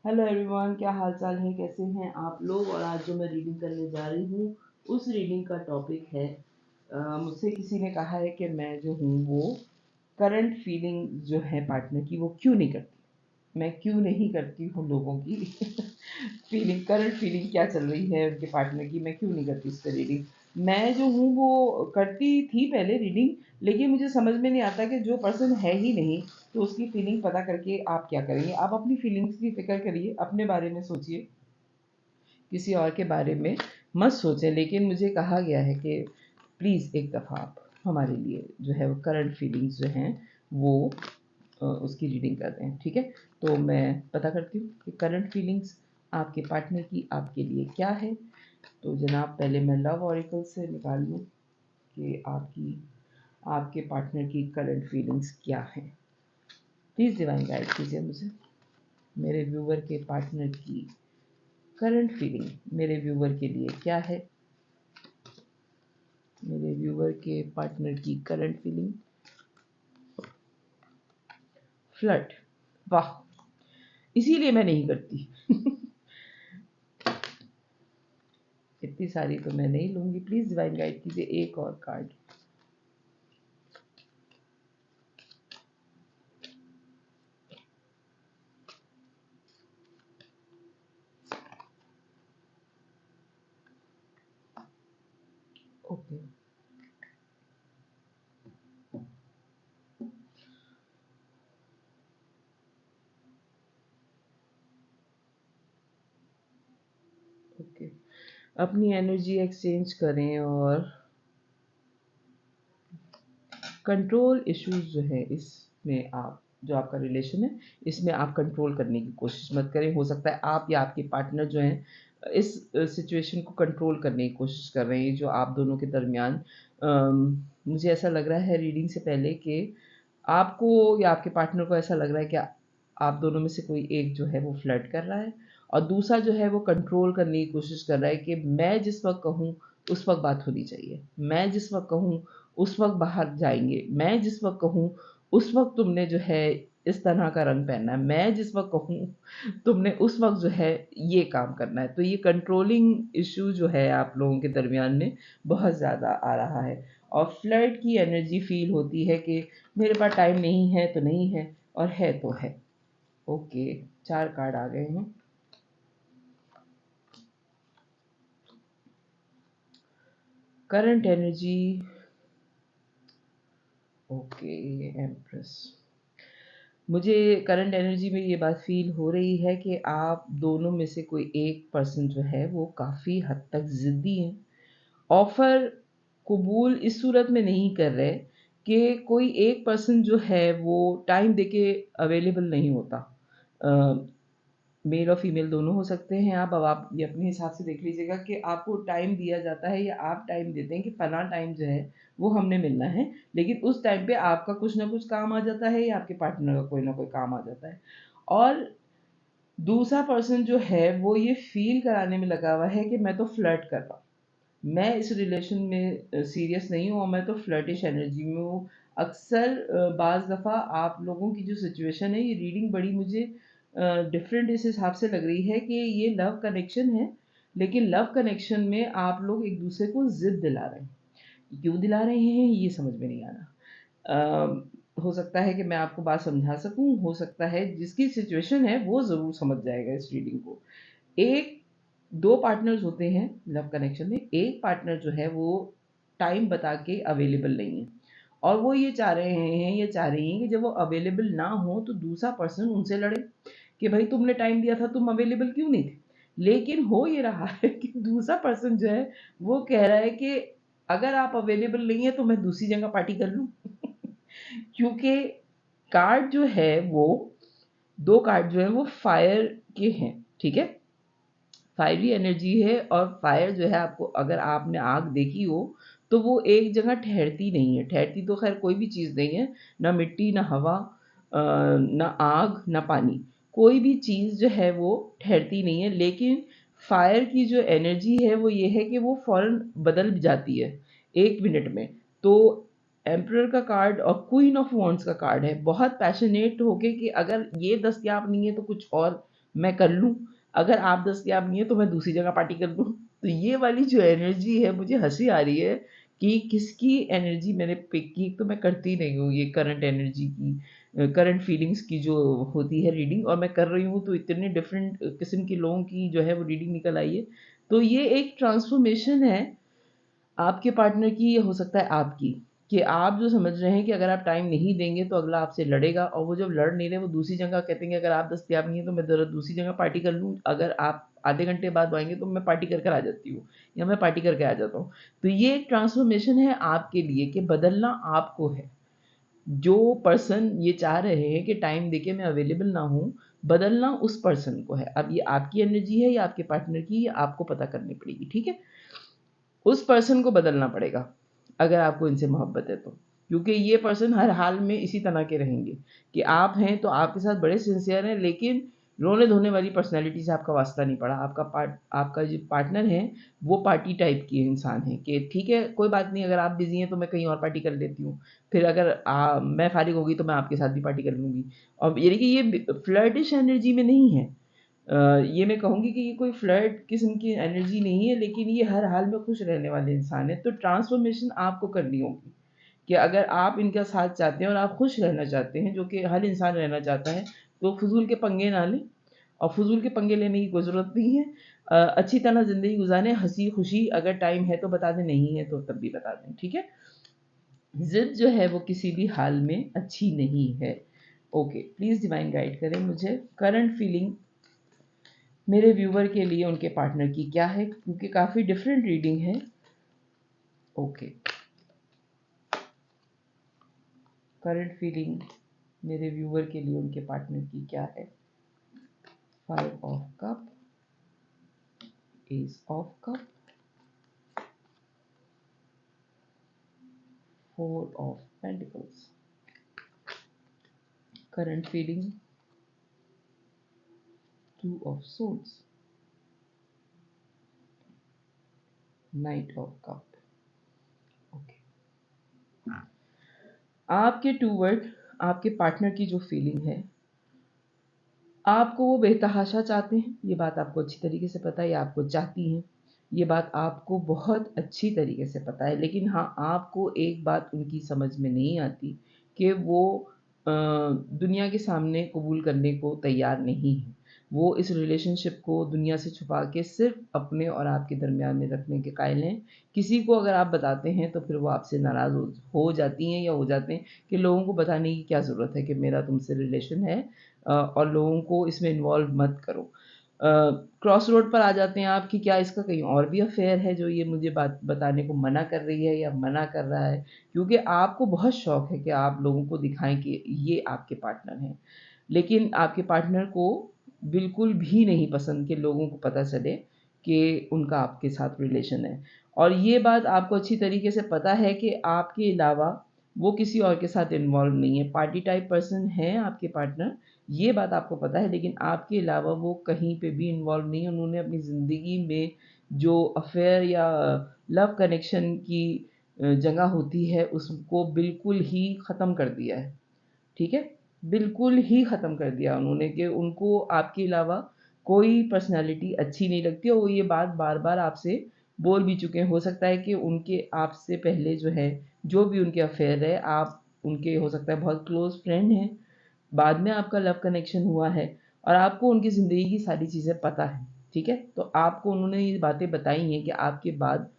Hello everyone, क्या हाल चाल है, कैसे हैं आप लोग। और आज जो मैं रीडिंग करने जा रही हूँ उस रीडिंग का टॉपिक है मुझसे किसी ने कहा है कि मैं जो हूँ वो करंट फीलिंग जो है पार्टनर की वो क्यों नहीं करती। मैं क्यों नहीं करती हूँ लोगों की फीलिंग, करंट फीलिंग क्या चल रही है उनके पार्टनर की, मैं क्यों नहीं करती इस पर रीडिंग। मैं जो हूँ वो करती थी पहले रीडिंग, लेकिन मुझे समझ में नहीं आता कि जो पर्सन है ही नहीं तो उसकी फीलिंग पता करके आप क्या करेंगे। आप अपनी फीलिंग्स की फिक्र करिए, अपने बारे में सोचिए, किसी और के बारे में मत सोचें। लेकिन मुझे कहा गया है कि प्लीज़ एक दफ़ा आप हमारे लिए जो है वो करंट फीलिंग्स जो हैं वो उसकी रीडिंग कर दें, ठीक है। तो मैं पता करती हूँ कि करंट फीलिंग्स आपके पार्टनर की आपके लिए क्या है। तो जनाब, पहले मैं लव ऑरिकल से निकाल लूँ कि आपके पार्टनर की करंट फीलिंग्स क्या हैं। प्लीज़ डिवाइन गाइड कीजिए मुझे। मेरे व्यूवर के पार्टनर की करंट फीलिंग मेरे व्यूवर के लिए क्या है। मेरे व्यूवर के पार्टनर की करंट फीलिंग फ्लर्ट। वाह, इसीलिए मैं नहीं करती इतनी सारी तो मैं नहीं लूंगी। प्लीज डिवाइन गाइड कीजिए एक और कार्ड। ओके, ओके, अपनी एनर्जी एक्सचेंज करें और कंट्रोल इश्यूज जो है इसमें आप जो आपका रिलेशन है इसमें आप कंट्रोल करने की कोशिश मत करें। हो सकता है आप या आपके पार्टनर जो हैं इस सिचुएशन को कंट्रोल करने की कोशिश कर रहे हैं जो आप दोनों के दरमियान। मुझे ऐसा लग रहा है रीडिंग से पहले कि आपको या आपके पार्टनर को ऐसा लग रहा है कि आप दोनों में से कोई एक जो है वो फ्लर्ट कर रहा है और दूसरा जो है वो कंट्रोल करने की कोशिश कर रहा है कि मैं जिस वक्त कहूँ उस वक्त बात होनी चाहिए, मैं जिस वक्त कहूँ उस वक्त बाहर जाएंगे, मैं जिस वक्त कहूँ उस वक्त तुमने जो है इस तरह का रंग पहनना है, मैं जिस वक्त कहूँ तुमने उस वक्त जो है ये काम करना है। तो ये कंट्रोलिंग इशू जो है आप लोगों के दरमियान में बहुत ज़्यादा आ रहा है और फ्लर्ट की एनर्जी फील होती है कि मेरे पास टाइम नहीं है तो नहीं है और है तो है। ओके, 4 कार्ड आ गए हैं। Current energy, okay, empress. मुझे करंट एनर्जी में ये बात फील हो रही है कि आप दोनों में से कोई एक पर्सन जो है वो काफ़ी हद तक ज़िद्दी है। ऑफ़र कबूल इस सूरत में नहीं कर रहे कि कोई एक पर्सन जो है वो टाइम देके अवेलेबल नहीं होता। मेल और फीमेल दोनों हो सकते हैं आप। अब आप ये अपने हिसाब से देख लीजिएगा कि आपको टाइम दिया जाता है या आप टाइम देते हैं कि फलां टाइम जो है वो हमने मिलना है, लेकिन उस टाइम पे आपका कुछ ना कुछ काम आ जाता है या आपके पार्टनर का कोई ना कोई काम आ जाता है और दूसरा पर्सन जो है वो ये फील कराने में लगा हुआ है कि मैं तो फ्लर्ट कर रहा हूँ, मैं इस रिलेशन में सीरियस नहीं हूँ और मैं तो फ्लर्टिश एनर्जी में हूँ। अक्सर बाज़ दफ़ा आप लोगों की जो सिचुएशन है ये रीडिंग बड़ी मुझे डिफरेंट इस हिसाब से लग रही है कि ये लव कनेक्शन है, लेकिन लव कनेक्शन में आप लोग एक दूसरे को ज़िद दिला रहे हैं। क्यों दिला रहे हैं ये समझ में नहीं आ रहा। हो सकता है कि मैं आपको बात समझा सकूं, हो सकता है जिसकी सिचुएशन है वो ज़रूर समझ जाएगा इस रीडिंग को। एक दो पार्टनर्स होते हैं लव कनेक्शन में, एक पार्टनर जो है वो टाइम बता के अवेलेबल नहीं है और वो ये चाह रहे हैं, ये चाह रही हैं कि जब वो अवेलेबल ना हो तो दूसरा पर्सन उनसे लड़े कि भाई तुमने टाइम दिया था, तुम अवेलेबल क्यों नहीं थे। लेकिन हो ये रहा है कि दूसरा पर्सन जो है वो कह रहा है कि अगर आप अवेलेबल नहीं है तो मैं दूसरी जगह पार्टी कर लूँ क्योंकि कार्ड जो है वो दो कार्ड जो है वो फायर के हैं, ठीक है। फायरी एनर्जी है और फायर जो है आपको, अगर आपने आग देखी हो तो वो एक जगह ठहरती नहीं है। ठहरती तो खैर कोई भी चीज़ नहीं है, ना मिट्टी, ना हवा, ना आग, ना पानी, कोई भी चीज़ जो है वो ठहरती नहीं है। लेकिन फायर की जो एनर्जी है वो ये है कि वो फ़ौरन बदल जाती है 1 मिनट में। तो एम्परर का कार्ड और क्वीन ऑफ वॉन्ड्स का कार्ड है बहुत पैशनेट होके कि अगर ये दस्तयाब नहीं है तो कुछ और मैं कर लूँ, अगर आप दस्तयाब नहीं है तो मैं दूसरी जगह पार्टी कर लूँ। तो ये वाली जो एनर्जी है, मुझे हँसी आ रही है कि किसकी एनर्जी मैंने पिक की। तो मैं करती नहीं हूँ ये करंट एनर्जी की, करंट फीलिंग्स की जो होती है रीडिंग, और मैं कर रही हूँ तो इतने डिफरेंट किस्म के लोगों की जो है वो रीडिंग निकल आई है। तो ये एक ट्रांसफॉर्मेशन है आपके पार्टनर की, ये हो सकता है आपकी, कि आप जो समझ रहे हैं कि अगर आप टाइम नहीं देंगे तो अगला आपसे लड़ेगा, और वो जब लड़ नहीं रहे वो दूसरी जगह कहते हैं कि अगर आप दस्तयाब नहीं है तो मैं ज़रा दूसरी जगह पार्टी कर लूँ, अगर आप आधे घंटे बाद आएंगे तो मैं पार्टी कर कर आ जाती हूँ, या मैं पार्टी करके आ जाता हूँ। तो ये एक ट्रांसफॉर्मेशन है आपके लिए कि बदलना आपको है। जो पर्सन ये चाह रहे हैं कि टाइम देके मैं अवेलेबल ना हूँ, बदलना उस पर्सन को है। अब ये आपकी एनर्जी है या आपके पार्टनर की, ये आपको पता करनी पड़ेगी, ठीक है? उस पर्सन को बदलना पड़ेगा अगर आपको इनसे मोहब्बत है तो, क्योंकि ये पर्सन हर हाल में इसी तरह के रहेंगे कि आप हैं तो आपके साथ बड़े सिंसियर हैं, लेकिन रोने धोने वाली पर्सनैलिटी से आपका वास्ता नहीं पड़ा। आपका जो पार्टनर है वो पार्टी टाइप की इंसान है कि ठीक है कोई बात नहीं, अगर आप बिजी हैं तो मैं कहीं और पार्टी कर लेती हूँ, फिर अगर मैं फारिग होगी तो मैं आपके साथ भी पार्टी कर लूँगी। और यानी कि ये फ्लर्टिश एनर्जी में नहीं है। ये मैं कहूँगी कि ये कोई फ्लर्ट किस्म की एनर्जी नहीं है, लेकिन ये हर हाल में खुश रहने वाले इंसान है। तो ट्रांसफॉर्मेशन आपको करनी होगी कि अगर आप इनका साथ चाहते हैं और आप खुश रहना चाहते हैं, जो कि हर इंसान रहना चाहता है, तो फजूल के पंगे ना लें, और फजूल के पंगे लेने की कोई ज़रूरत नहीं है। अच्छी तरह ज़िंदगी गुजारें, हंसी खुशी। अगर टाइम है तो बता दें, नहीं है तो तब भी बता दें, ठीक है? ज़िद जो है वो किसी भी हाल में अच्छी नहीं है। ओके, प्लीज़ डिवाइन गाइड करें मुझे करंट फीलिंग मेरे व्यूवर के लिए उनके पार्टनर की क्या है, क्योंकि काफ़ी डिफरेंट रीडिंग है। ओके, करंट फीलिंग मेरे व्यूवर के लिए उनके पार्टनर की क्या है? 5 of cup, S of cup, 4 of pentacles. Current feeling 2 of swords, night of cup. Okay, आपके टूवर्ड आपके पार्टनर की जो फीलिंग है, आपको वो बेतहाशा चाहते हैं, ये बात आपको अच्छी तरीके से पता है, या आपको चाहती हैं, ये बात आपको बहुत अच्छी तरीके से पता है। लेकिन हाँ, आपको एक बात उनकी समझ में नहीं आती कि वो दुनिया के सामने कबूल करने को तैयार नहीं है। वो इस रिलेशनशिप को दुनिया से छुपा के सिर्फ अपने और आपके दरमियान में रखने के कायल हैं। किसी को अगर आप बताते हैं तो फिर वो आपसे नाराज़ हो जाती हैं या हो जाते हैं कि लोगों को बताने की क्या ज़रूरत है कि मेरा तुमसे रिलेशन है, और लोगों को इसमें इन्वॉल्व मत करो। क्रॉस रोड पर आ जाते हैं आप कि क्या इसका कहीं और भी अफेयर है जो ये मुझे बात बताने को मना कर रही है या मना कर रहा है, क्योंकि आपको बहुत शौक है कि आप लोगों को दिखाएं कि ये आपके पार्टनर हैं। लेकिन आपके पार्टनर को बिल्कुल भी नहीं पसंद कि लोगों को पता चले कि उनका आपके साथ रिलेशन है, और ये बात आपको अच्छी तरीके से पता है कि आपके अलावा वो किसी और के साथ इन्वॉल्व नहीं है। पार्टी टाइप पर्सन है आपके पार्टनर, ये बात आपको पता है, लेकिन आपके अलावा वो कहीं पे भी इन्वॉल्व नहीं है। उन्होंने अपनी ज़िंदगी में जो अफेयर या लव कनेक्शन की जगह होती है उसको बिल्कुल ही ख़त्म कर दिया है, ठीक है? बिल्कुल ही ख़त्म कर दिया उन्होंने कि उनको आपके अलावा कोई पर्सनैलिटी अच्छी नहीं लगती, और वो ये बात बार-बार आपसे बोल भी चुके हैं। हो सकता है कि उनके आपसे पहले जो है, जो भी उनके अफेयर है, आप उनके हो सकता है बहुत क्लोज़ फ्रेंड हैं, बाद में आपका लव कनेक्शन हुआ है, और आपको उनकी ज़िंदगी की सारी चीज़ें पता हैं, ठीक है? तो आपको उन्होंने ये बातें बताई हैं कि आपके बाद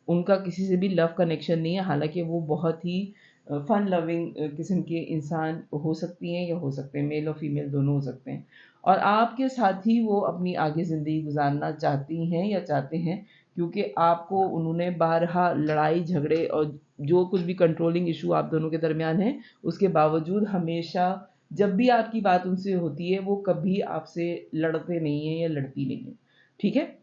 उनका किसी से भी लव कनेक्शन नहीं है, हालाँकि वो बहुत ही फन लविंग किस्म के इंसान हो सकती हैं या हो सकते हैं, मेल और फीमेल दोनों हो सकते हैं। और आपके साथ ही वो अपनी आगे ज़िंदगी गुज़ारना चाहती हैं या चाहते हैं, क्योंकि आपको उन्होंने बारहा लड़ाई झगड़े और जो कुछ भी कंट्रोलिंग इश्यू आप दोनों के दरमियान है, उसके बावजूद हमेशा जब भी आपकी बात उनसे होती है, वो कभी आपसे लड़ते नहीं हैं या लड़ती नहीं हैं, ठीक है?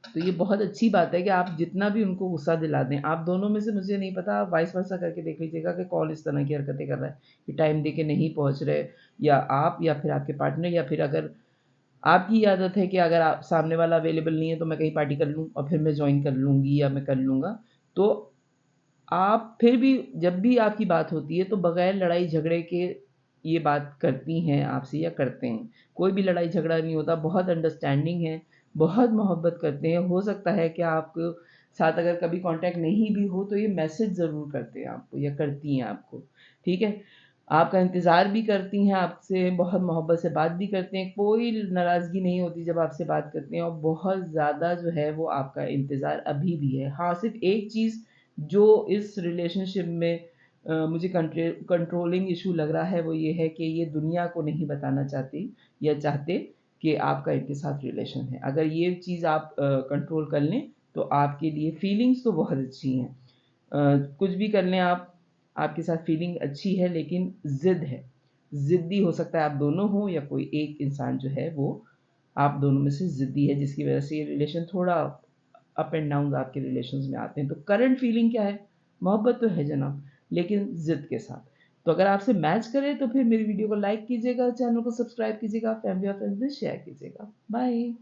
तो ये बहुत अच्छी बात है कि आप जितना भी उनको गुस्सा दिला दें, आप दोनों में से मुझे नहीं पता, आप वाइस वर्सा करके देख लीजिएगा कि कौन इस तरह की हरकतें कर रहा है कि टाइम दे के नहीं पहुँच रहे, या आप या फिर आपके पार्टनर, या फिर अगर आपकी ये आदत है कि अगर आप सामने वाला अवेलेबल नहीं है तो मैं कहीं पार्टी कर लूँ और फिर मैं जॉइन कर लूँगी या मैं कर लूँगा। तो आप फिर भी जब भी आपकी बात होती है तो बगैर लड़ाई झगड़े के ये बात करती हैं आपसे या करते हैं। कोई भी लड़ाई झगड़ा नहीं होता, बहुत अंडरस्टैंडिंग है, बहुत मोहब्बत करते हैं। हो सकता है कि आपको साथ अगर कभी कॉन्टैक्ट नहीं भी हो तो ये मैसेज ज़रूर करते हैं आपको या करती हैं आपको, ठीक है? आपका इंतज़ार भी करती हैं, आपसे बहुत मोहब्बत से बात भी करते हैं, कोई नाराज़गी नहीं होती जब आपसे बात करते हैं और बहुत ज़्यादा जो है वो आपका इंतज़ार अभी भी है। हाँ, सिर्फ़ एक चीज़ जो इस रिलेशनशिप में मुझे कंट्रोलिंग इश्यू लग रहा है वो ये है कि ये दुनिया को नहीं बताना चाहती या चाहते कि आपका इनके साथ रिलेशन है। अगर ये चीज़ आप कंट्रोल कर लें तो आपके लिए फीलिंग्स तो बहुत अच्छी हैं। कुछ भी कर लें आप, आपके साथ फीलिंग अच्छी है लेकिन ज़िद है। ज़िद्दी हो सकता है आप दोनों हों या कोई एक इंसान जो है वो आप दोनों में से ज़िद्दी है जिसकी वज़ह से ये रिलेशन थोड़ा अप एंड डाउन आपके रिलेशंस में आते हैं। तो करंट फीलिंग क्या है? मोहब्बत तो है जनाब, लेकिन ज़िद के साथ। तो अगर आपसे मैच करे तो फिर मेरी वीडियो को लाइक कीजिएगा, चैनल को सब्सक्राइब कीजिएगा, फैमिली और फ्रेंड्स में शेयर कीजिएगा। बाय।